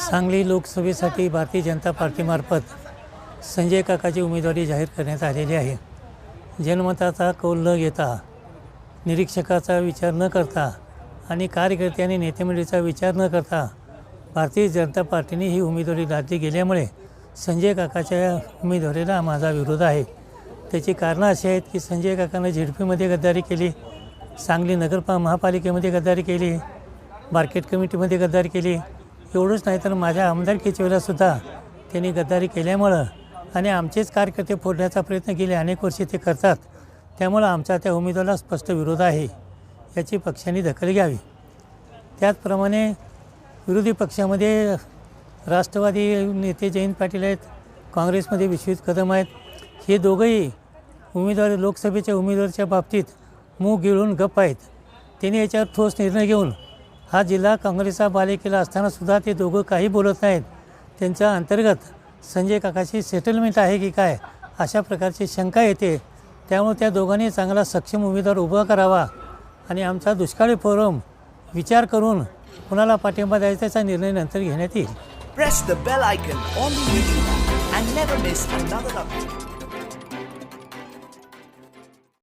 सांगली लोकसभेसाठी भारतीय जनता पार्टीमार्फत संजय काकाची उमेदवारी जाहीर करण्यात आलेली आहे। जनमताचा कौल न घेता, निरीक्षकाचा विचार न करता आणि कार्यकर्ते आणि नेतेमंडळीचा विचार न करता भारतीय जनता पार्टीने ही उमेदवारी लादली गेल्यामुळे संजय काकाच्या उमेदवारीला माझा विरोध आहे। त्याची कारणं अशी आहेत की संजय काकानं झेडपीमध्ये गद्दारी केली, सांगली महापालिकेमध्ये गद्दारी केली, मार्केट कमिटीमध्ये गद्दारी केली। एवढंच नाही तर माझ्या आमदारकीच्या वेळेलासुद्धा त्यांनी गद्दारी केल्यामुळं आणि आमचेच कार्यकर्ते फोडण्याचा प्रयत्न केले, अनेक वर्षे ते करतात। त्यामुळं आमचा त्या उमेदवाराला स्पष्ट विरोध आहे, याची पक्षाने दखल घ्यावी। त्याचप्रमाणे विरोधी पक्षामध्ये राष्ट्रवादी नेते जयंत पाटील आहेत, काँग्रेसमध्ये विश्वजित कदम आहेत। हे दोघंही लोकसभेच्या उमेदवाराच्या बाबतीत मूग गिळून गप्प आहेत। त्यांनी याच्यावर ठोस निर्णय घेऊन हा जिल्हा काँग्रेसचा बालेकिल्ला असतानासुद्धा ते दोघं काही बोलत नाहीत। त्यांच्या अंतर्गत संजय काकाशी सेटलमेंट आहे की काय अशा प्रकारची शंका येते। त्यामुळे त्या दोघांनी चांगला सक्षम उमेदवार उभा करावा आणि आमचा दुष्काळी फोरम विचार करून कुणाला पाठिंबा द्यायचा याचा निर्णय नंतर घेण्यात येईल। Press the bell icon on the YouTube and never miss another update.